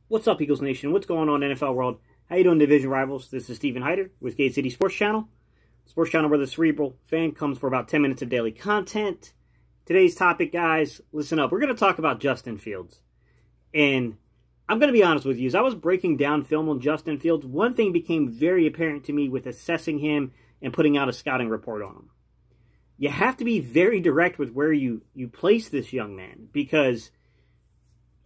What's up, Eagles Nation? What's going on, NFL world? How you doing, division rivals? This is Steven Hyder with Gate City Sports Channel. Sports Channel where the cerebral fan comes for about 10 minutes of daily content. Today's topic, guys, listen up. We're going to talk about Justin Fields. And I'm going to be honest with you. As I was breaking down film on Justin Fields, one thing became very apparent to me with assessing him and putting out a scouting report on him. You have to be very direct with where you place this young man, because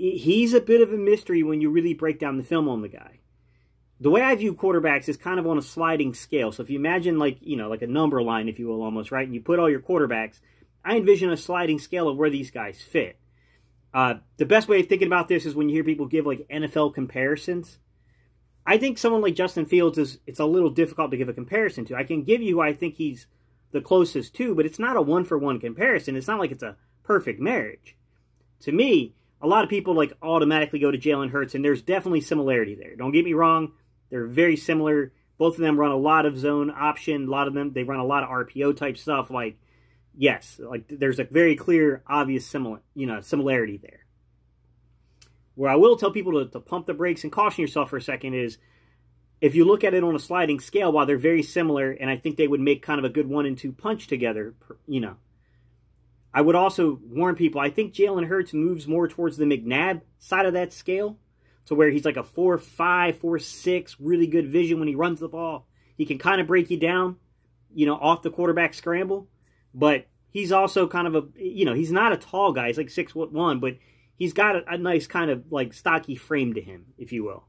he's a bit of a mystery when you really break down the film on the guy. The way I view quarterbacks is kind of on a sliding scale. So if you imagine like a number line, if you will, almost, right? And you put all your quarterbacks, I envision a sliding scale of where these guys fit. The best way of thinking about this is when you hear people give like NFL comparisons. I think someone like Justin Fields it's a little difficult to give a comparison to. I can give you who I think he's the closest to, but it's not a one-for-one comparison. It's not like it's a perfect marriage. To me, a lot of people like automatically go to Jalen Hurts, and there's definitely similarity there. Don't get me wrong. They're very similar. Both of them run a lot of zone option. A lot of them, they run a lot of RPO type stuff. Like, yes, like there's a very clear, obvious similarity there. Where I will tell people to pump the brakes and caution yourself for a second is, if you look at it on a sliding scale, while they're very similar, and I think they would make kind of a good 1 and 2 punch together, I would also warn people, I think Jalen Hurts moves more towards the McNabb side of that scale, to where he's like a 4.5, 4.6, really good vision when he runs the ball. He can kind of break you down, off the quarterback scramble, but he's also kind of he's not a tall guy. He's like 6'1", but he's got a nice kind of like stocky frame to him, if you will.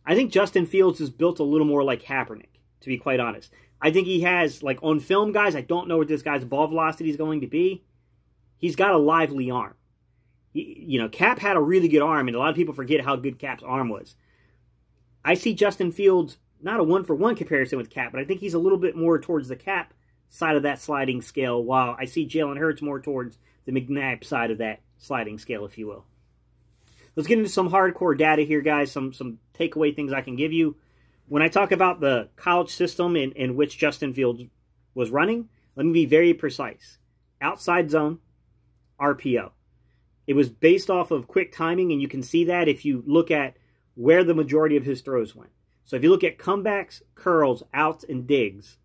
I think Justin Fields is built a little more like Kaepernick, to be quite honest. I think he has, like on film, guys, I don't know what this guy's ball velocity is going to be. He's got a lively arm. Cap had a really good arm, and a lot of people forget how good Cap's arm was. I see Justin Fields, not a one-for-one comparison with Cap, but I think he's a little bit more towards the Cap side of that sliding scale, while I see Jalen Hurts more towards the McNabb side of that sliding scale, if you will. Let's get into some hardcore data here, guys, some takeaway things I can give you. When I talk about the college system in which Justin Fields was running, let me be very precise. Outside zone, RPO. It was based off of quick timing, and you can see that if you look at where the majority of his throws went. So if you look at comebacks, curls, outs, and digs,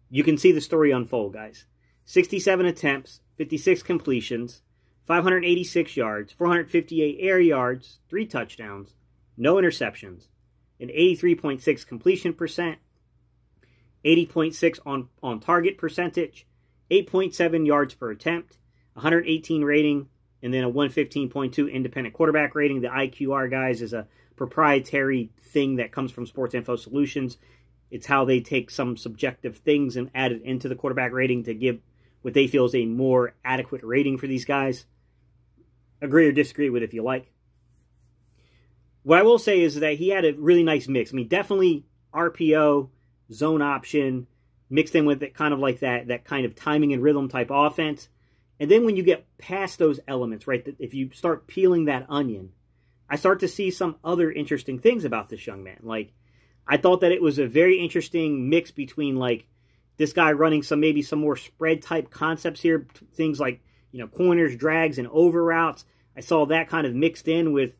you can see the story unfold, guys. 67 attempts, 56 completions, 586 yards, 458 air yards, 3 touchdowns, no interceptions, an 83.6 completion percent, 80.6 on target percentage, 8.7 yards per attempt, 118 rating, and then a 115.2 independent quarterback rating. The IQR, guys, is a proprietary thing that comes from Sports Info Solutions. It's how they take some subjective things and add it into the quarterback rating to give what they feel is a more adequate rating for these guys. Agree or disagree with it if you like. What I will say is that he had a really nice mix. I mean, definitely RPO, zone option, mixed in with it kind of like that kind of timing and rhythm type offense. And then when you get past those elements, right, if you start peeling that onion, I start to see some other interesting things about this young man. Like, I thought that it was a very interesting mix between, like, this guy running maybe some more spread type concepts here, things like, corners, drags, and over routes. I saw that kind of mixed in with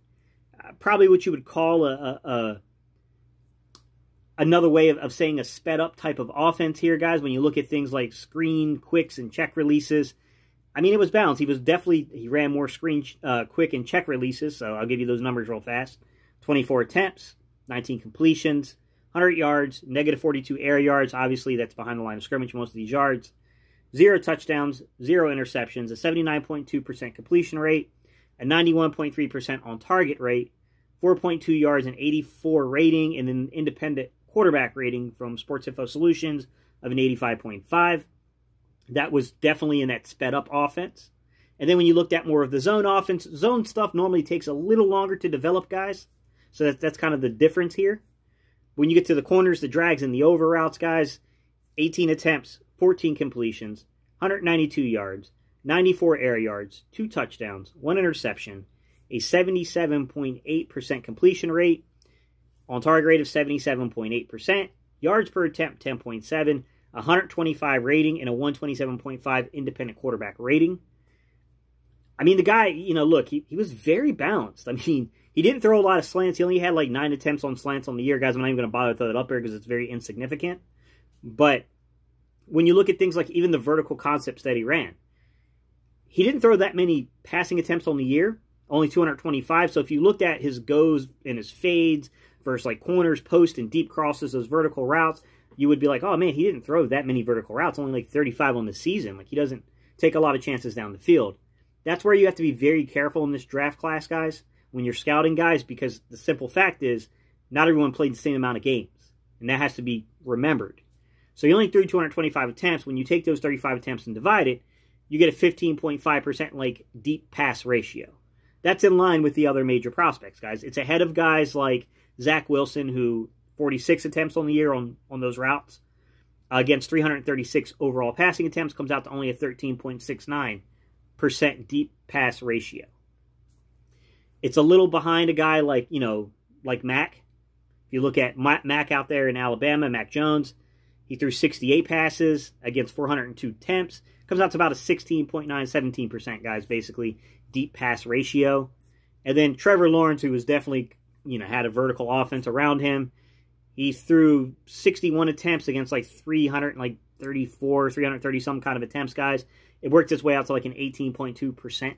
probably what you would call another way of saying a sped up type of offense here, guys. When you look at things like screen, quicks, and check releases, I mean, it was balanced. He ran more screen, quick, and check releases, so I'll give you those numbers real fast. 24 attempts, 19 completions, 100 yards, negative 42 air yards. Obviously, that's behind the line of scrimmage, most of these yards. 0 touchdowns, 0 interceptions, a 79.2% completion rate, a 91.3% on target rate, 4.2 yards and 84 rating, and an independent quarterback rating from Sports Info Solutions of an 85.5. That was definitely in that sped up offense. And then when you looked at more of the zone offense, zone stuff normally takes a little longer to develop, guys. So that's kind of the difference here. When you get to the corners, the drags, and the over routes, guys, 18 attempts, 14 completions, 192 yards, 94 air yards, 2 touchdowns, 1 interception, a 77.8% completion rate, on target rate of 77.8%, yards per attempt 10.7, 125 rating, and a 127.5 independent quarterback rating. I mean, the guy, look, he was very balanced. I mean, He didn't throw a lot of slants. He only had like 9 attempts on slants on the year. Guys, I'm not even going to bother to throw that up here because it's very insignificant. But when you look at things like even the vertical concepts that he ran, he didn't throw that many passing attempts on the year, only 225. So if you looked at his goes and his fades versus like corners, post, and deep crosses, those vertical routes, you would be like, oh man, he didn't throw that many vertical routes, only like 35 on the season. Like he doesn't take a lot of chances down the field. That's where you have to be very careful in this draft class, guys, when you're scouting guys, because the simple fact is not everyone played the same amount of games, and that has to be remembered. So he only threw 225 attempts. When you take those 35 attempts and divide it, you get a 15.5% like deep pass ratio. That's in line with the other major prospects, guys. It's ahead of guys like Zach Wilson, who 46 attempts on the year on those routes. Against 336 overall passing attempts, comes out to only a 13.69% deep pass ratio. It's a little behind a guy like, like Mac. If you look at Mac out there in Alabama, Mac Jones, he threw 68 passes against 402 attempts. Comes out to about a 17%, guys, basically, deep pass ratio. And then Trevor Lawrence, who was definitely, had a vertical offense around him. He threw 61 attempts against like 330 some kind of attempts, guys. It worked its way out to like an 18.2%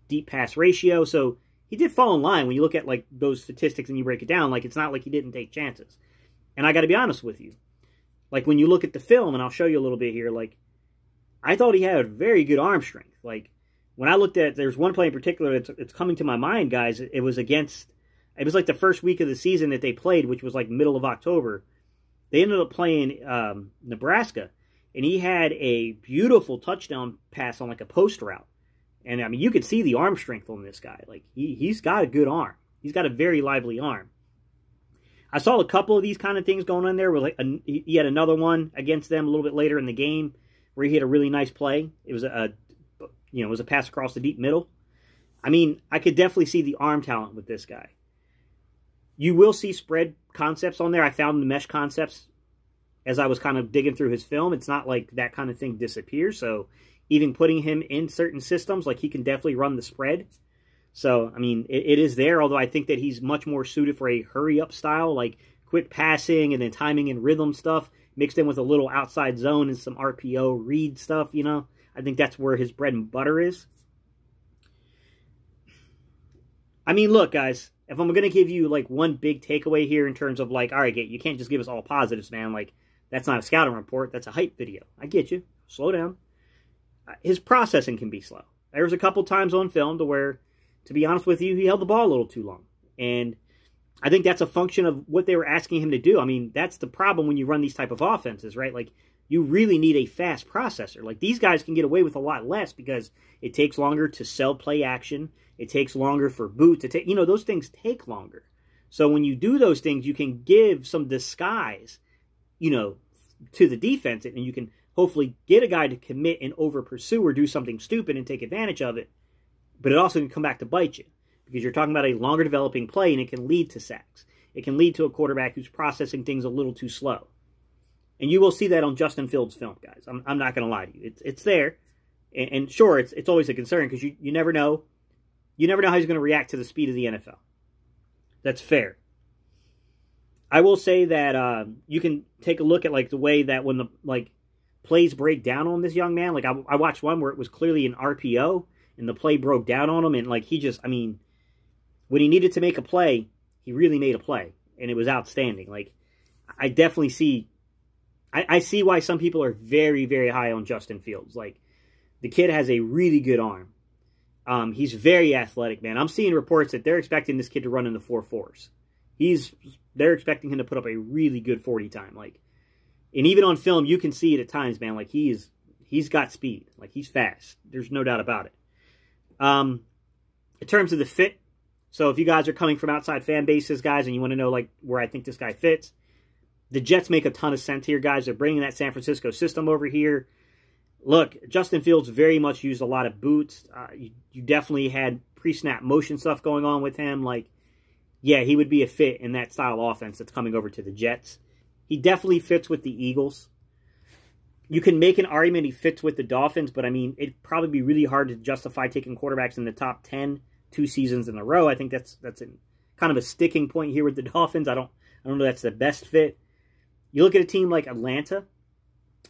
deep pass ratio. So he did fall in line when you look at like those statistics and you break it down. Like it's not like he didn't take chances. And I got to be honest with you. Like when you look at the film, and I'll show you a little bit here, like I thought he had a very good arm strength. Like when I looked at, there's one play in particular that's coming to my mind, guys. It was like the first week of the season that they played, which was like middle of October. They ended up playing Nebraska, and he had a beautiful touchdown pass on like a post route. And I mean, you could see the arm strength on this guy. Like he's got a good arm. He's got a very lively arm. I saw a couple of these kind of things going on there. Like he had another one against them a little bit later in the game where he had a really nice play. It was it was a pass across the deep middle. I mean, I could definitely see the arm talent with this guy. You will see spread concepts on there. I found the mesh concepts as I was kind of digging through his film. It's not like that kind of thing disappears. So even putting him in certain systems, like he can definitely run the spread. So, I mean, it is there, although I think that he's much more suited for a hurry-up style, like quick passing and then timing and rhythm stuff, mixed in with a little outside zone and some RPO read stuff, I think that's where his bread and butter is. I mean, look, guys, if I'm going to give you, like, one big takeaway here in terms of, like, all right, you can't just give us all positives, man. Like, that's not a scouting report. That's a hype video. I get you. Slow down. His processing can be slow. There was a couple times on film to where, to be honest with you, he held the ball a little too long. And I think that's a function of what they were asking him to do. I mean, that's the problem when you run these type of offenses, right? Like, you really need a fast processor. Like, these guys can get away with a lot less because it takes longer to sell play action. It takes longer for boot to take. Those things take longer. So when you do those things, you can give some disguise, to the defense, and you can hopefully get a guy to commit and over-pursue or do something stupid and take advantage of it. But it also can come back to bite you because you're talking about a longer developing play, and it can lead to sacks. It can lead to a quarterback who's processing things a little too slow. And you will see that on Justin Fields' film, guys. I'm not going to lie to you. It's there. And sure, it's always a concern because you never know. You never know how he's going to react to the speed of the NFL. That's fair. I will say that you can take a look at like the way that when the plays break down on this young man. Like I watched one where it was clearly an RPO and the play broke down on him, and like when he needed to make a play, he really made a play, and it was outstanding. Like I definitely see. I see why some people are very, very high on Justin Fields. Like, the kid has a really good arm. He's very athletic, man. I'm seeing reports that they're expecting this kid to run in the 4.4s. They're expecting him to put up a really good 40 time. Like, and even on film, you can see it at times, man. Like, he's got speed. Like, he's fast. There's no doubt about it. In terms of the fit, so if you guys are coming from outside fan bases, guys, and you want to know, like, where I think this guy fits, the Jets make a ton of sense here, guys. They're bringing that San Francisco system over here. Look, Justin Fields very much used a lot of boots. You definitely had pre-snap motion stuff going on with him. Like, yeah, he would be a fit in that style of offense that's coming over to the Jets. He definitely fits with the Eagles. You can make an argument he fits with the Dolphins, but I mean, it'd probably be really hard to justify taking quarterbacks in the top 10 2 seasons in a row. I think that's kind of a sticking point here with the Dolphins. I don't know that's the best fit. You look at a team like Atlanta.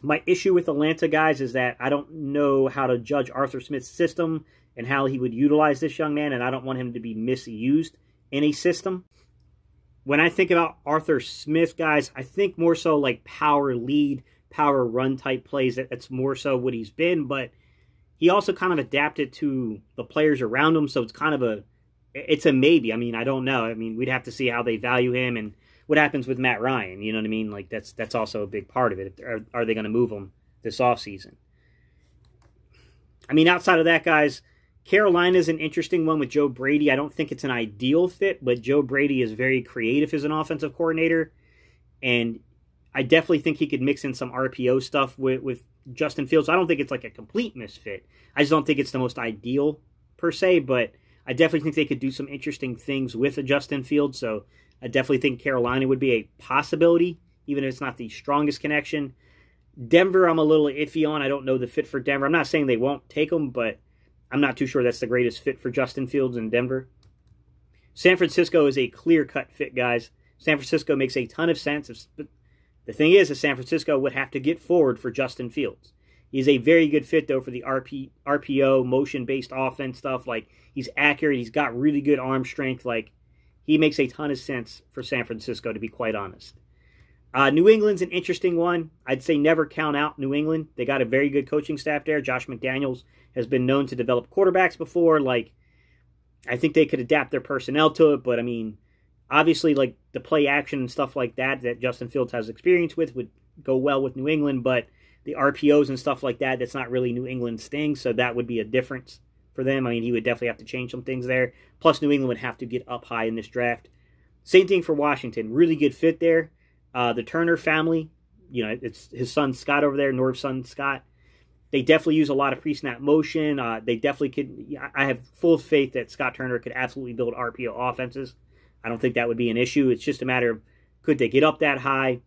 My issue with Atlanta, guys, is that I don't know how to judge Arthur Smith's system and how he would utilize this young man, and I don't want him to be misused in a system. When I think about Arthur Smith, guys, I think more so like power lead, power run type plays. That's more so what he's been, but he also kind of adapted to the players around him, so it's kind of it's a maybe. I mean, I don't know. I mean, we'd have to see how they value him and what happens with Matt Ryan. You know what I mean? Like, that's also a big part of it. Are they going to move him this offseason? I mean, outside of that, guys, Carolina's an interesting one with Joe Brady. I don't think it's an ideal fit, but Joe Brady is very creative as an offensive coordinator, and I definitely think he could mix in some RPO stuff with Justin Fields. I don't think it's like a complete misfit. I just don't think it's the most ideal per se, but I definitely think they could do some interesting things with a Justin Fields, so I definitely think Carolina would be a possibility, even if it's not the strongest connection. Denver, I'm a little iffy on. I don't know the fit for Denver. I'm not saying they won't take him, but I'm not too sure that's the greatest fit for Justin Fields in Denver. San Francisco is a clear-cut fit, guys. San Francisco makes a ton of sense. But the thing is San Francisco would have to get forward for Justin Fields. He's a very good fit, though, for the RPO, motion-based offense stuff. Like, he's accurate. He's got really good arm strength. Like, he makes a ton of sense for San Francisco, to be quite honest. New England's an interesting one. I'd say never count out New England. They got a very good coaching staff there. Josh McDaniels has been known to develop quarterbacks before. Like, I think they could adapt their personnel to it, but I mean, obviously, like, the play action and stuff like that Justin Fields has experience with would go well with New England, but the RPOs and stuff like that's not really New England's thing, so that would be a difference for them. I mean, he would definitely have to change some things there. Plus, New England would have to get up high in this draft. Same thing for Washington. Really good fit there. The Turner family, you know, it's his son Scott over there, Norv's son Scott. They definitely use a lot of pre-snap motion. They definitely could. I have full faith that Scott Turner could absolutely build RPO offenses. I don't think that would be an issue. It's just a matter of, could they get up that high?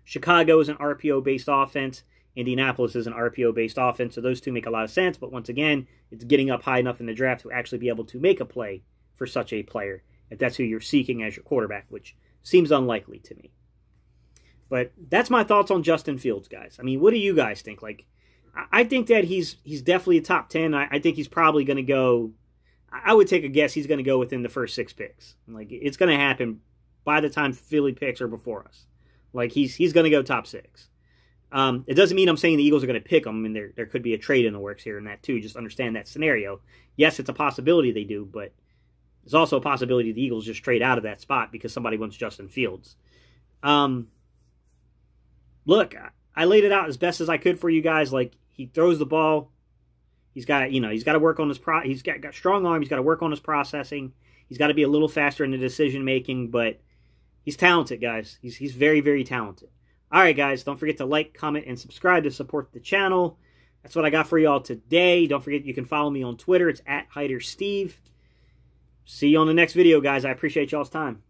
Chicago is an RPO-based offense. Indianapolis is an RPO-based offense. So those two make a lot of sense. But once again, it's getting up high enough in the draft to actually be able to make a play for such a player, if that's who you're seeking as your quarterback, which seems unlikely to me. But that's my thoughts on Justin Fields, guys. I mean, what do you guys think? Like, I think that he's definitely a top 10. I think he's probably going to go, I would take a guess he's going to go within the first 6 picks. Like, it's going to happen by the time Philly picks are before us. Like, he's going to go top 6. It doesn't mean I'm saying the Eagles are going to pick him. I mean, there could be a trade in the works here and that too. Just understand that scenario. Yes, it's a possibility they do, but there's also a possibility the Eagles just trade out of that spot because somebody wants Justin Fields. Look, I laid it out as best as I could for you guys. Like, he throws the ball. He's got to work on his he's got strong arm. He's got to work on his processing. He's got to be a little faster in the decision making, but he's talented, guys. He's very, very talented. All right, guys, don't forget to like, comment, and subscribe to support the channel. That's what I got for you all today. Don't forget you can follow me on Twitter. It's @HiderSteve. See you on the next video, guys. I appreciate y'all's time.